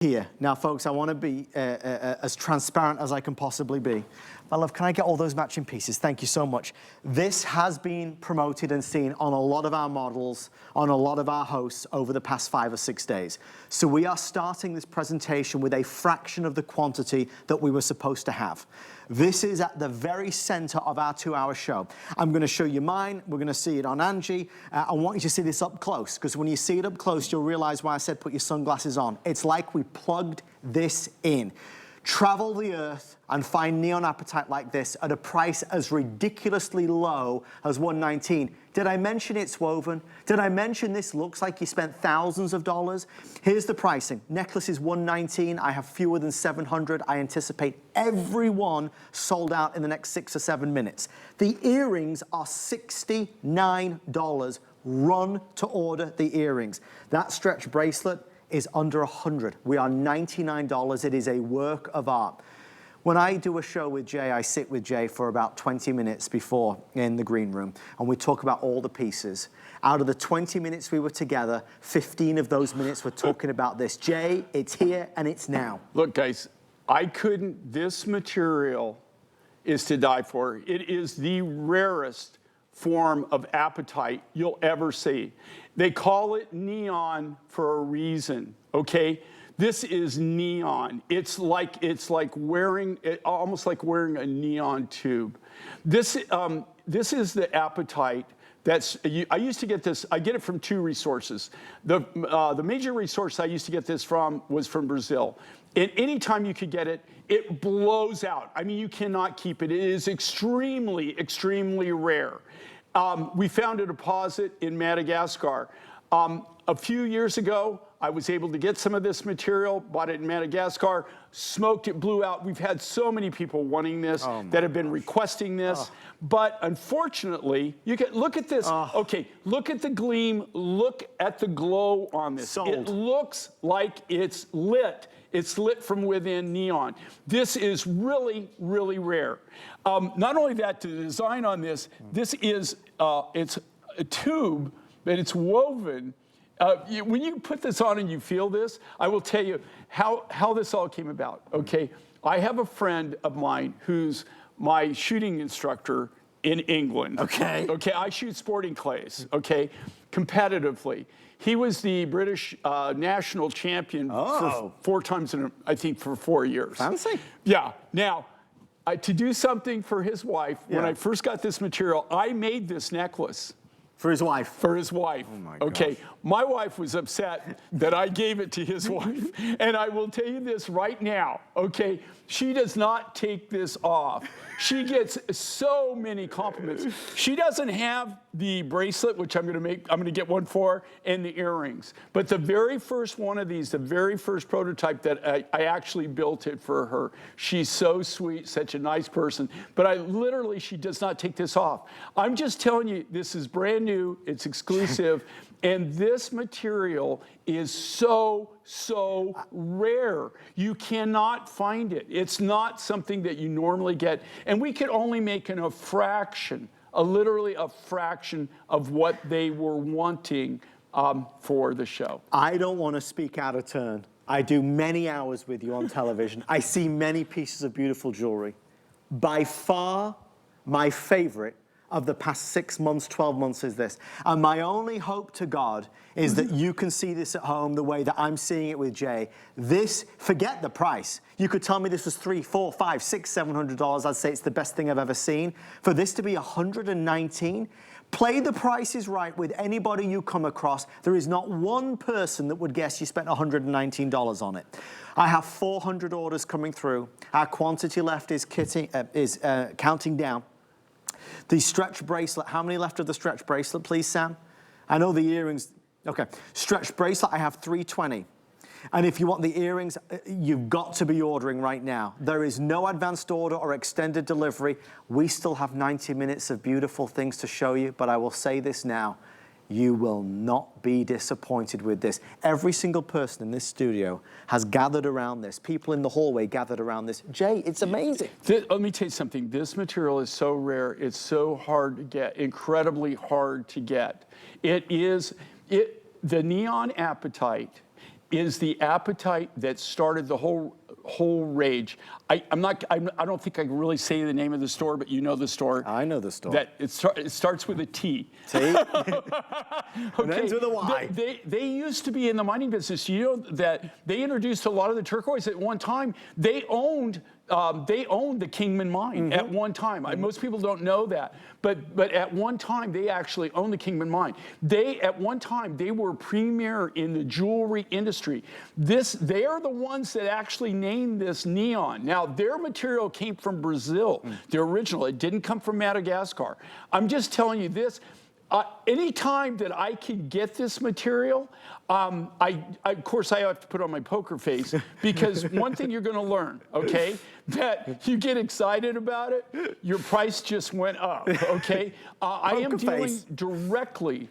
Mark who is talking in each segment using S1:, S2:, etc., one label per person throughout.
S1: Here. Now, folks, I want to be as transparent as I can possibly be. My love, can I get all those matching pieces? Thank you so much. This has been promoted and seen on a lot of our models, on a lot of our hosts over the past 5 or 6 days. So we are starting this presentation with a fraction of the quantity that we were supposed to have. This is at the very center of our 2-hour show. I'm going to show you mine. We're going to see it on Angie. I want you to see this up close, because when you see it up close, you'll realize why I said put your sunglasses on. It's like we plugged this in. Travel the earth and find neon apatite like this at a price as ridiculously low as $119. Did I mention it's woven? Did I mention this looks like you spent thousands of dollars? Here's the pricing. Necklace is $119. I have fewer than 700. I anticipate every one sold out in the next 6 or 7 minutes. The earrings are $69. Run to order the earrings. That stretch bracelet is under 100. We are $99. It is a work of art. When I do a show with Jay, I sit with Jay for about 20 minutes before in the green room, and we talk about all the pieces. Out of the 20 minutes we were together, 15 of those minutes were talking about this. Jay, it's here and it's now.
S2: Look, guys, this material is to die for. It is the rarest form of apatite you'll ever see. They call it neon for a reason, okay? This is neon. It's like wearing, almost like wearing a neon tube. This is the apatite that's, I used to get this, I get it from 2 resources. The major resource I used to get this from was from Brazil. And anytime you could get it, it blows out. I mean, you cannot keep it. It is extremely, extremely rare. We found a deposit in Madagascar. A few years ago, I was able to get some of this material, bought it in Madagascar, smoked it, blew out. We've had so many people wanting this that have been requesting this. But unfortunately, you can look at this. Okay, look at the gleam, look at the glow on this.
S1: Sold.
S2: It looks like it's lit. It's lit from within neon. This is really, really rare. Not only that, the design on this, this is, it's a tube, but it's woven. When you put this on and you feel this, I will tell you how this all came about, okay? I have a friend of mine who's my shooting instructor in England.
S1: Okay.
S2: Okay, I shoot sporting clays, okay, competitively. He was the British national champion for 4 times, I think, for 4 years.
S1: Fancy.
S2: Yeah. Now, to do something for his wife, when I first got this material, I made this necklace.
S1: For his wife.
S2: For his wife.
S1: Oh my
S2: okay.
S1: gosh.
S2: My wife was upset that I gave it to his wife. And I will tell you this right now, okay? She does not take this off. She gets so many compliments. She doesn't have the bracelet, which I'm gonna get one for, and the earrings. But the very first one of these, the very first prototype that I actually built it for her. She's so sweet, such a nice person. But she does not take this off. I'm just telling you, this is brand new, it's exclusive. And this material is so, so rare. You cannot find it. It's not something that you normally get. And we could only make a fraction, literally a fraction of what they were wanting for the show.
S1: I don't want to speak out of turn. I do many hours with you on television. I see many pieces of beautiful jewelry. By far, my favorite of the past 6 months, 12 months is this. And my only hope to God is that you can see this at home the way that I'm seeing it with Jay. This, forget the price. You could tell me this was $300, $400, $500, $600, $700. I'd say it's the best thing I've ever seen. For this to be $119, play the prices right with anybody you come across. There is not one person that would guess you spent $119 on it. I have 400 orders coming through. Our quantity left is counting down. The stretch bracelet, how many left of the stretch bracelet, please, Sam? I know the earrings, okay. Stretch bracelet, I have 320. And if you want the earrings, you've got to be ordering right now. There is no advanced order or extended delivery. We still have 90 minutes of beautiful things to show you, but I will say this now. You will not be disappointed with this. Every single person in this studio has gathered around this. People in the hallway gathered around this. Jay, it's amazing.
S2: Let me tell you something. This material is so rare. It's so hard to get, incredibly hard to get. The neon apatite is the apatite that started the whole rage. I don't think I can really say the name of the store, but you know the store.
S1: I know the store.
S2: That it starts with a T.
S1: T? And ends with a Y.
S2: They used to be in the mining business. You know that they introduced a lot of the turquoise at one time. They owned the Kingman mine at one time. Most people don't know that, but at one time they actually owned the Kingman mine. At one time they were premier in the jewelry industry. They are the ones that actually named this neon. Now their material came from Brazil, the original. It didn't come from Madagascar. I'm just telling you this. Anytime that I can get this material, of course I have to put on my poker face, because one thing you're going to learn, okay, that you get excited about it, your price just went up, okay? I am dealing directly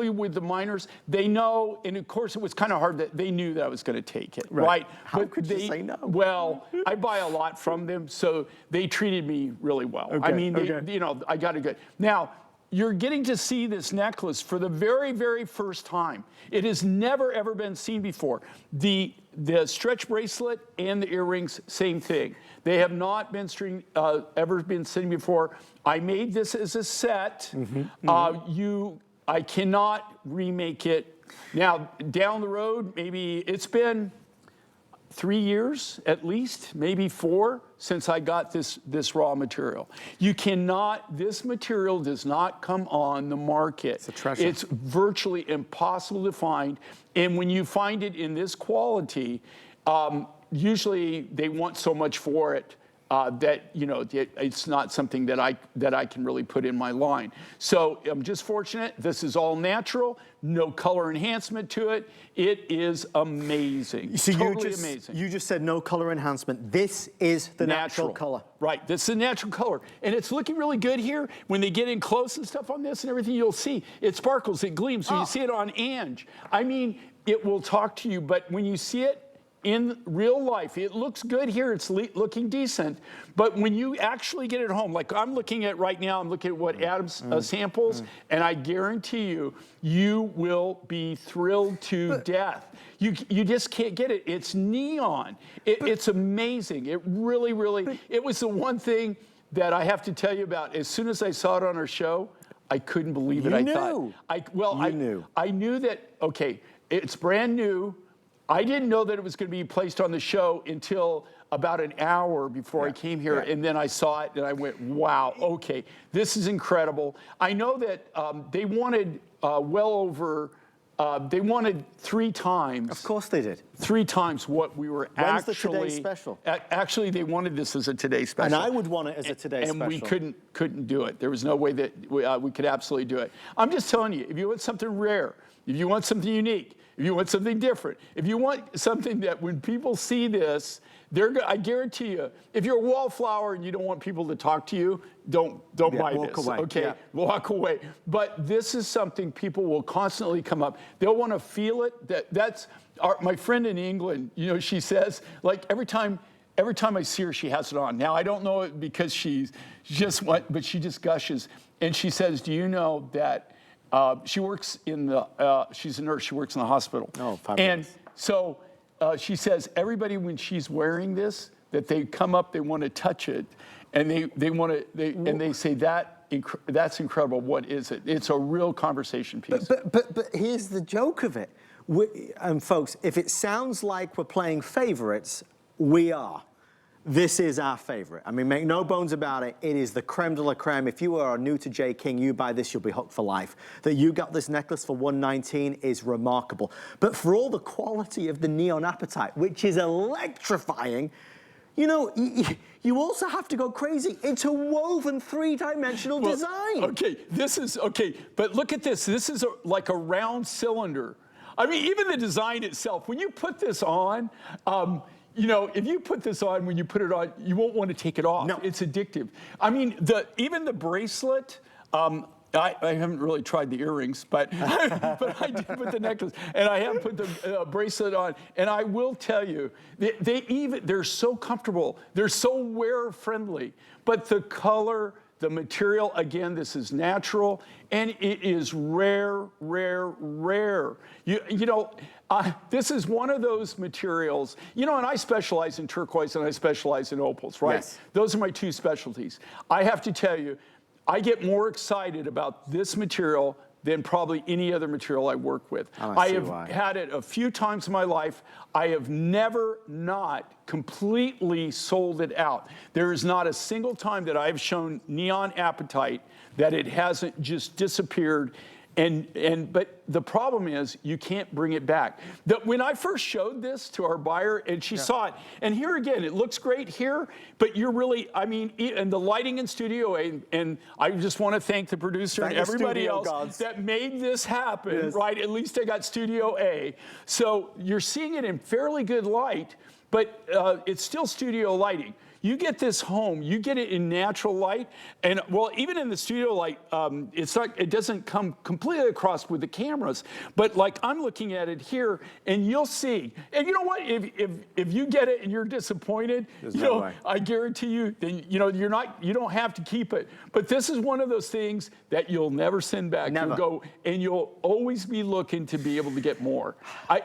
S2: with the miners. They know, and of course it was kind of hard that they knew that I was going to take it, right?
S1: How could you say no?
S2: Well, I buy a lot from them, so they treated me really well.
S1: Okay,
S2: I mean, you know, I got it good. Now, you're getting to see this necklace for the very, very first time. It has never, ever been seen before. The stretch bracelet and the earrings, same thing. They have not been ever been seen before. I made this as a set. I cannot remake it. Now, down the road, maybe it's been 3 years at least, maybe 4, since I got this raw material. This material does not come on the market. It's
S1: a treasure.
S2: It's virtually impossible to find. And when you find it in this quality, usually they want so much for it that, you know, it's not something that I can really put in my line. So I'm just fortunate. This is all natural, no color enhancement to it. It is amazing.
S1: So
S2: totally amazing.
S1: You just said no color enhancement. This is the natural color.
S2: Right, this is the natural color. And it's looking really good here. When they get in close and stuff on this and everything, you'll see it sparkles, it gleams. So you see it on Ange. I mean, it will talk to you, but when you see it in real life, it looks good here, it's looking decent, but when you actually get it home, like I'm looking at right now, I'm looking at what Adam's samples, and I guarantee you, you will be thrilled to death. You just can't get it. It's neon. It's amazing. It really, it was the one thing that I have to tell you about. As soon as I saw it on our show, I couldn't believe it. I knew that, okay, it's brand new. I didn't know that it was going to be placed on the show until about an hour before I came here, and then I saw it and I went, wow, okay, this is incredible. I know that they wanted they wanted 3 times.
S1: Of course they did.
S2: 3 times what we were
S1: When's
S2: actually.
S1: the Today Special?
S2: Actually, they wanted this as a Today Special.
S1: And I would want it as a Today Special.
S2: And we couldn't do it. There was no way that we could absolutely do it. I'm just telling you, if you want something rare, if you want something unique, if you want something different, if you want something that when people see this, I guarantee you, if you're a wallflower and you don't want people to talk to you, don't buy
S1: walk
S2: this.
S1: away.
S2: Okay,
S1: Yeah.
S2: Walk away. But this is something people will constantly come up. They'll want to feel it. My friend in England. You know, she says, like every time I see her, she has it on. Now I don't know it because but she just gushes, and she says, "Do you know that?" She works she's a nurse, she works in the hospital.
S1: Oh, fabulous.
S2: And so she says everybody, when she's wearing this, that they come up, they want to touch it, and they say that's incredible. What is it? It's a real conversation piece.
S1: But here's the joke of it. Folks, if it sounds like we're playing favorites, we are. This is our favorite. I mean, make no bones about it. It is the creme de la creme. If you are new to J. King, you buy this, you'll be hooked for life. That you got this necklace for $119 is remarkable. But for all the quality of the neon apatite, which is electrifying, you know, you also have to go crazy. It's a woven 3-dimensional design.
S2: Okay, but look at this. This is like a round cylinder. I mean, even the design itself, when you put this on, you know, if you put this on, when you put it on, you won't want to take it off.
S1: No.
S2: It's addictive. I mean, even the bracelet, I haven't really tried the earrings, but I did put the necklace, and I have put the bracelet on. And I will tell you, they're so comfortable. They're so wearer friendly. But the color, The material, again, this is natural, and it is rare, rare, rare. This is one of those materials, and I specialize in turquoise and I specialize in opals, right?
S1: Yes.
S2: Those are my two specialties. I have to tell you, I get more excited about this material than probably any other material I work with. I have had it a few times in my life. I have never not completely sold it out. There is not a single time that I've shown neon apatite that it hasn't just disappeared. But the problem is you can't bring it back. When I first showed this to our buyer and she saw it, and here again, it looks great here, but you're really, and the lighting in Studio A, and I just want to thank the producer and everybody else that made this happen, right? At least I got Studio A. So you're seeing it in fairly good light, but it's still studio lighting. You get this home, you get it in natural light, and well, even in the studio light, it doesn't come completely across with the cameras, but like I'm looking at it here, and you'll see. And you know what? If you get it and you're disappointed, I guarantee you, then you don't have to keep it. But this is one of those things that you'll never send back.
S1: Never.
S2: You'll always be looking to be able to get more.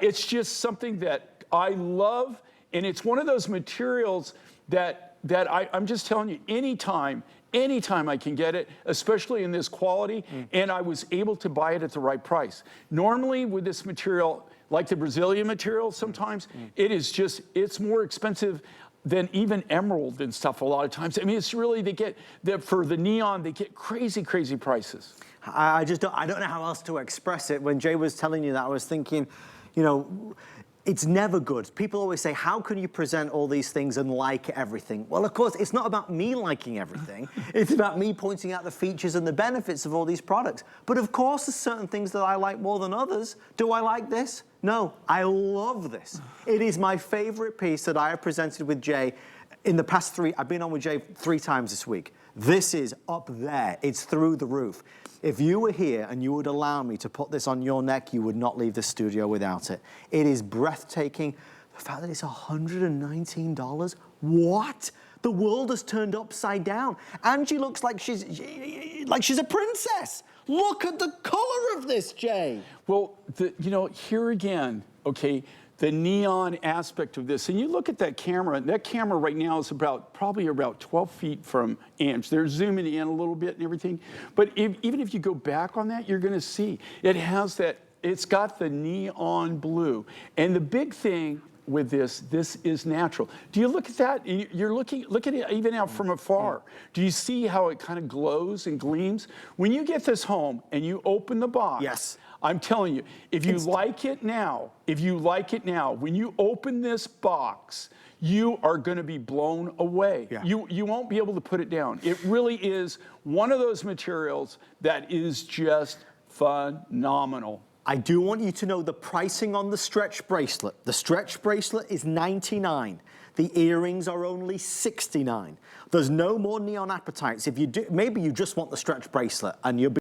S2: It's just something that I love, and it's one of those materials that I'm just telling you, anytime I can get it, especially in this quality, and I was able to buy it at the right price. Normally with this material, like the Brazilian material sometimes, it's more expensive than even emerald and stuff a lot of times. It's really, for the neon, they get crazy, crazy prices.
S1: I don't know how else to express it. When Jay was telling you that, I was thinking, it's never good. People always say, how can you present all these things and like everything? Well, of course, it's not about me liking everything. It's about me pointing out the features and the benefits of all these products. But of course, there's certain things that I like more than others. Do I like this? No, I love this. It is my favorite piece that I have presented with Jay in the past I've been on with Jay 3 times this week. This is up there. It's through the roof. If you were here and you would allow me to put this on your neck, you would not leave the studio without it. It is breathtaking. The fact that it's $119, what? The world has turned upside down. Angie looks like she's a princess. Look at the color of this, Jay.
S2: Well, here again, okay, the neon aspect of this, and you look at that camera right now is probably about 12 feet from Ange. They're zooming in a little bit and everything, but even if you go back on that, you're gonna see it has it's got the neon blue. And the big thing with this is natural. Do you look at that? You're look at it even out from afar. Do you see how it kind of glows and gleams? When you get this home and you open the box,
S1: yes.
S2: I'm telling you, if you like it now, when you open this box, you are going to be blown away.
S1: Yeah.
S2: You won't be able to put it down. It really is one of those materials that is just phenomenal.
S1: I do want you to know the pricing on the stretch bracelet. The stretch bracelet is $99. The earrings are only $69. There's no more neon apatites. If you do, maybe you just want the stretch bracelet and you'll be